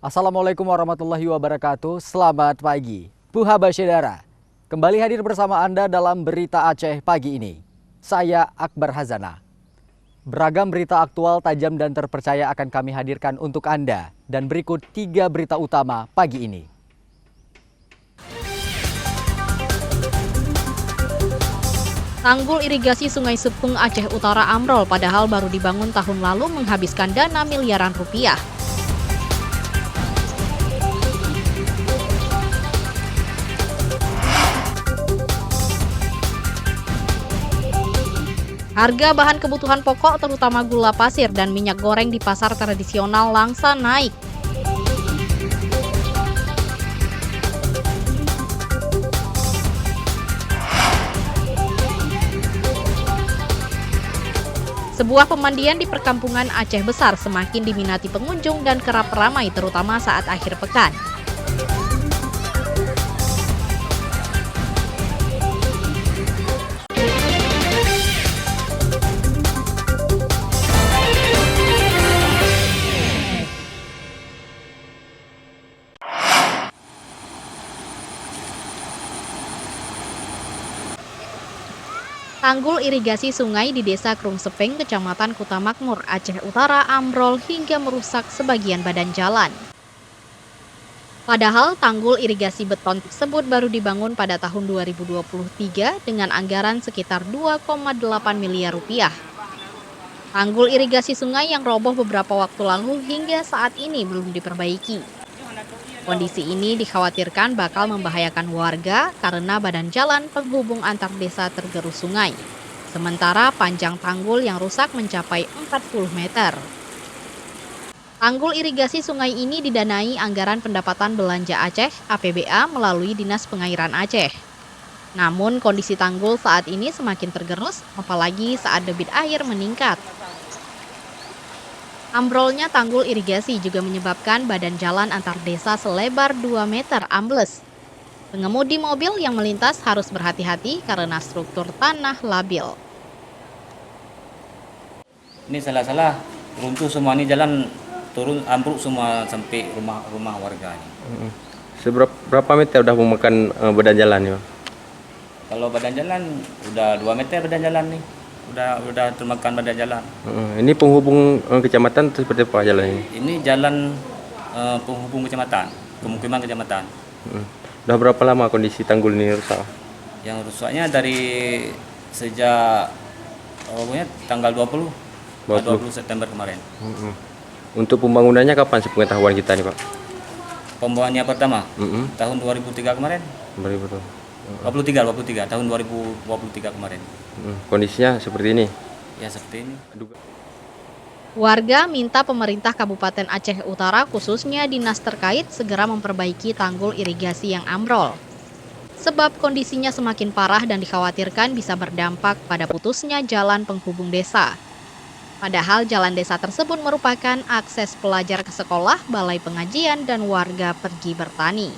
Assalamualaikum warahmatullahi wabarakatuh. Selamat pagi. Puha Basyedara. Kembali hadir bersama Anda dalam Berita Aceh pagi ini. Saya Akbar Hazana. Beragam berita aktual, tajam dan terpercaya akan kami hadirkan untuk Anda. Dan berikut 3 berita utama pagi ini. Tanggul irigasi Sungai Sepung Aceh Utara ambrol padahal baru dibangun tahun lalu menghabiskan dana miliaran rupiah. Harga bahan kebutuhan pokok terutama gula pasir dan minyak goreng di pasar tradisional Langsa naik. Sebuah pemandian di perkampungan Aceh Besar semakin diminati pengunjung dan kerap ramai terutama saat akhir pekan. Tanggul irigasi sungai di Desa Krung Sepeng, Kecamatan Kuta Makmur, Aceh Utara ambrol hingga merusak sebagian badan jalan. Padahal tanggul irigasi beton tersebut baru dibangun pada tahun 2023 dengan anggaran sekitar 2,8 miliar rupiah. Tanggul irigasi sungai yang roboh beberapa waktu lalu hingga saat ini belum diperbaiki. Kondisi ini dikhawatirkan bakal membahayakan warga karena badan jalan penghubung antar desa tergerus sungai. Sementara panjang tanggul yang rusak mencapai 40 meter. Tanggul irigasi sungai ini didanai anggaran pendapatan belanja Aceh (APBA) melalui Dinas Pengairan Aceh. Namun kondisi tanggul saat ini semakin tergerus, apalagi saat debit air meningkat. Ambrolnya tanggul irigasi juga menyebabkan badan jalan antar desa selebar 2 meter ambles. Pengemudi mobil yang melintas harus berhati-hati karena struktur tanah labil. Ini salah-salah runtuh semua, ini jalan turun ambruk semua sampai rumah warga ini. Berapa meter udah memakan badan jalan ya? Kalau badan jalan udah 2 meter badan jalan nih. Udah termakan badan jalan. Ini penghubung kecamatan seperti apa jalan ini? Ini jalan penghubung kecamatan, pemukiman kecamatan. Udah berapa lama kondisi tanggul ini rusak? Yang rusaknya dari sejak tanggal 20 September kemarin. Untuk pembangunannya kapan sepengetahuan kita nih Pak? Pembangunannya pertama tahun 2003 kemarin. 23 tahun 2023 kemarin. Kondisinya seperti ini? Ya seperti ini. Warga minta pemerintah Kabupaten Aceh Utara khususnya dinas terkait segera memperbaiki tanggul irigasi yang ambrol. Sebab kondisinya semakin parah dan dikhawatirkan bisa berdampak pada putusnya jalan penghubung desa. Padahal jalan desa tersebut merupakan akses pelajar ke sekolah, balai pengajian, dan warga pergi bertani.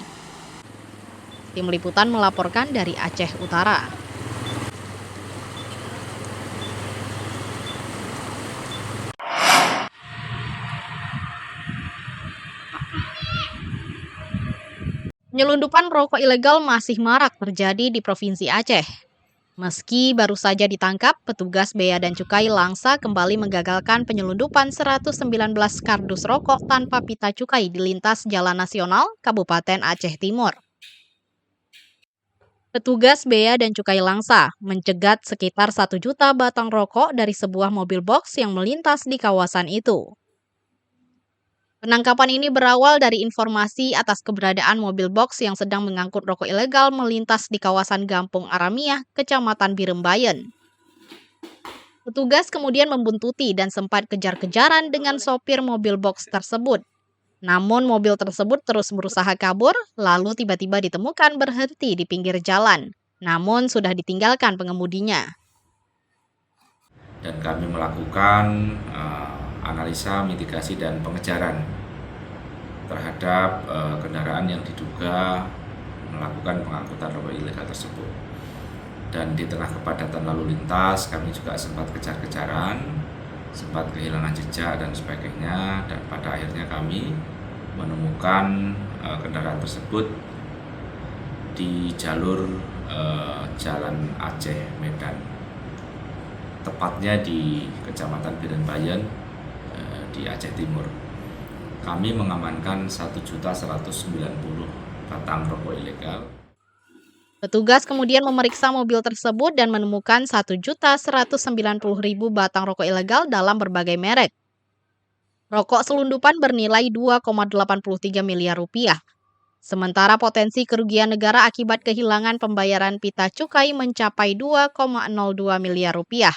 Tim Liputan melaporkan dari Aceh Utara. Penyelundupan rokok ilegal masih marak terjadi di Provinsi Aceh. Meski baru saja ditangkap, petugas Bea dan Cukai Langsa kembali menggagalkan penyelundupan 119 kardus rokok tanpa pita cukai di lintas Jalan Nasional Kabupaten Aceh Timur. Petugas Bea dan Cukai Langsa mencegat sekitar 1 juta batang rokok dari sebuah mobil box yang melintas di kawasan itu. Penangkapan ini berawal dari informasi atas keberadaan mobil box yang sedang mengangkut rokok ilegal melintas di kawasan Gampung Aramiah, Kecamatan Birembayan. Petugas kemudian membuntuti dan sempat kejar-kejaran dengan sopir mobil box tersebut. Namun mobil tersebut terus berusaha kabur, lalu tiba-tiba ditemukan berhenti di pinggir jalan. Namun sudah ditinggalkan pengemudinya. Dan kami melakukan analisa, mitigasi, dan pengejaran terhadap kendaraan yang diduga melakukan pengangkutan rokok ilegal tersebut. Dan di tengah kepadatan lalu lintas, kami juga sempat kejar-kejaran, sempat kehilangan jejak dan sebagainya, dan pada akhirnya kami menemukan kendaraan tersebut di jalur Jalan Aceh Medan, tepatnya di Kecamatan Birenbayan di Aceh Timur. Kami mengamankan 1.190 batang rokok ilegal. Petugas kemudian memeriksa mobil tersebut dan menemukan 1.190.000 batang rokok ilegal dalam berbagai merek. Rokok selundupan bernilai 2,83 miliar rupiah. Sementara potensi kerugian negara akibat kehilangan pembayaran pita cukai mencapai 2,02 miliar rupiah.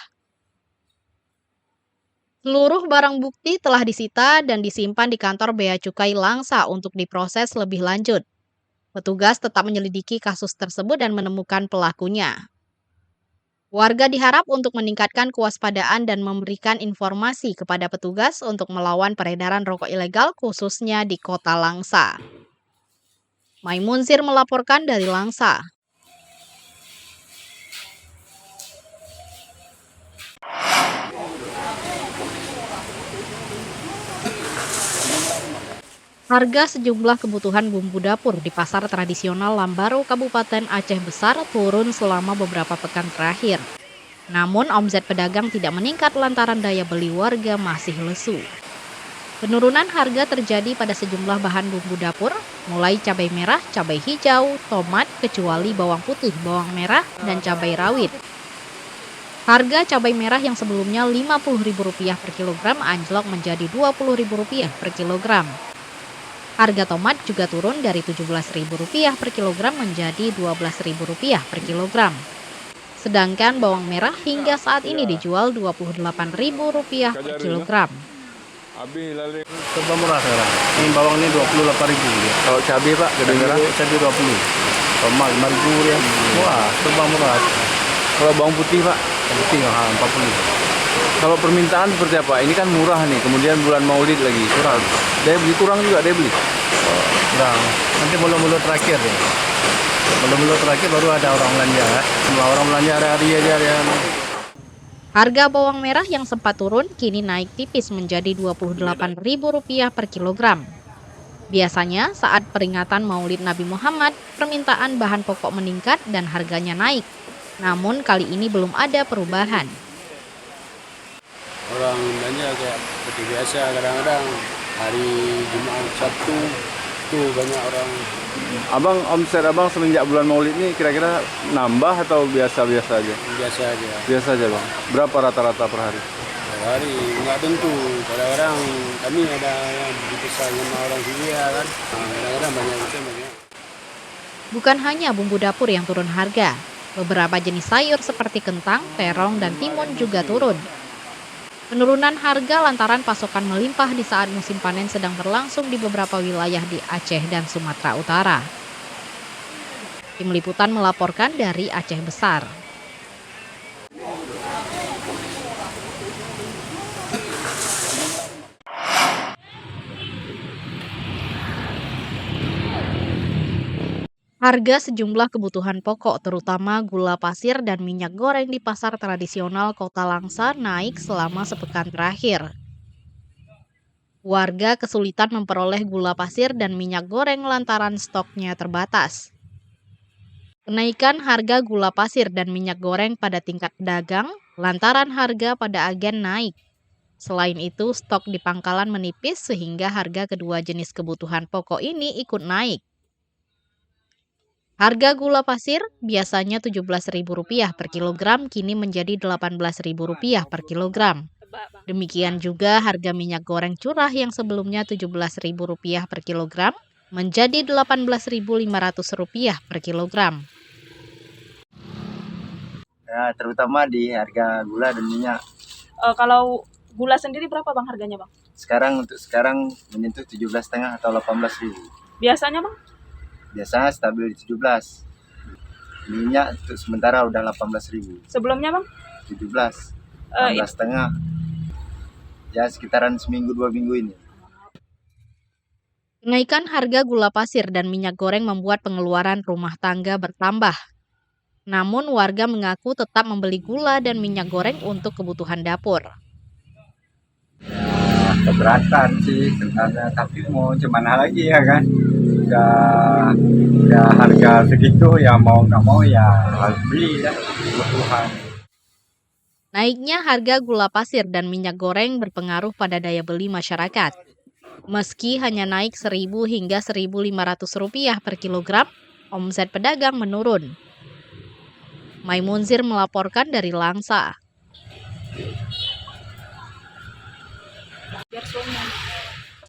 Seluruh barang bukti telah disita dan disimpan di kantor Bea Cukai Langsa untuk diproses lebih lanjut. Petugas tetap menyelidiki kasus tersebut dan menemukan pelakunya. Warga diharap untuk meningkatkan kewaspadaan dan memberikan informasi kepada petugas untuk melawan peredaran rokok ilegal khususnya di Kota Langsa. Maimunzir melaporkan dari Langsa. Harga sejumlah kebutuhan bumbu dapur di pasar tradisional Lambaru, Kabupaten Aceh Besar turun selama beberapa pekan terakhir. Namun omset pedagang tidak meningkat lantaran daya beli warga masih lesu. Penurunan harga terjadi pada sejumlah bahan bumbu dapur, mulai cabai merah, cabai hijau, tomat, kecuali bawang putih, bawang merah, dan cabai rawit. Harga cabai merah yang sebelumnya Rp50.000 per kilogram anjlok menjadi Rp20.000 per kilogram. Harga tomat juga turun dari Rp17.000 per kilogram menjadi Rp12.000 per kilogram. Sedangkan bawang merah hingga saat ini dijual Rp28.000 per kilogram. Serba murah sekarang. Ini bawang ini 28.000 dia. Kalau cabai Pak, cabai merah? Cabai 20. Tomat 5.000 dia. Wah, serba murah. Kalau bawang putih Pak? Putih 40. Kalau permintaan seperti apa? Ini kan murah nih, kemudian bulan Maulid lagi. Kurang. Daya beli kurang juga, daya beli? Kurang. Nanti mulu-mulu terakhir ya. Mulu-mulu terakhir baru ada orang belanja. Semua orang belanja hari-hari aja dia. Harga bawang merah yang sempat turun kini naik tipis menjadi Rp28.000 per kilogram. Biasanya saat peringatan Maulid Nabi Muhammad, permintaan bahan pokok meningkat dan harganya naik. Namun kali ini belum ada perubahan. Orang belanja kayak seperti biasa, kadang-kadang hari Jumat, Sabtu tuh banyak orang. Abang, omset abang semenjak bulan Maulid ini kira-kira nambah atau biasa-biasa aja? Biasa aja. Biasa aja Bang. Berapa rata-rata per hari? Per hari nggak tentu. Kadang-kadang kami ada yang dipesan sama orang Syria kan. Kadang-kadang banyak banyak. Bukan hanya bumbu dapur yang turun harga, beberapa jenis sayur seperti kentang, terong, dan timun juga turun. Penurunan harga lantaran pasokan melimpah di saat musim panen sedang berlangsung di beberapa wilayah di Aceh dan Sumatera Utara. Tim Liputan melaporkan dari Aceh Besar. Harga sejumlah kebutuhan pokok terutama gula pasir dan minyak goreng di pasar tradisional Kota Langsa naik selama sepekan terakhir. Warga kesulitan memperoleh gula pasir dan minyak goreng lantaran stoknya terbatas. Kenaikan harga gula pasir dan minyak goreng pada tingkat pedagang lantaran harga pada agen naik. Selain itu, stok di pangkalan menipis sehingga harga kedua jenis kebutuhan pokok ini ikut naik. Harga gula pasir biasanya Rp17.000 per kilogram kini menjadi Rp18.000 per kilogram. Demikian juga harga minyak goreng curah yang sebelumnya Rp17.000 per kilogram menjadi Rp18.500 per kilogram. Ya, terutama di harga gula dan minyak. Kalau gula sendiri berapa Bang harganya Bang? Untuk sekarang menyentuh 17,5 atau 18.000. Biasanya Bang? Biasanya stabil di 17. Minyak untuk sementara udah 18.000. Sebelumnya Bang? 17. 16,5. Ya sekitaran seminggu 2 minggu ini. Kenaikan harga gula pasir dan minyak goreng membuat pengeluaran rumah tangga bertambah. Namun warga mengaku tetap membeli gula dan minyak goreng untuk kebutuhan dapur. keberatan sih sebenarnya, tapi mau gimana lagi ya kan, udah harga segitu ya mau nggak mau ya harus beli ya, kebutuhan. Naiknya harga gula pasir dan minyak goreng berpengaruh pada daya beli masyarakat. Meski hanya naik Rp1.000 hingga Rp1.500 per kilogram, omset pedagang menurun. Maimunzir melaporkan dari Langsa.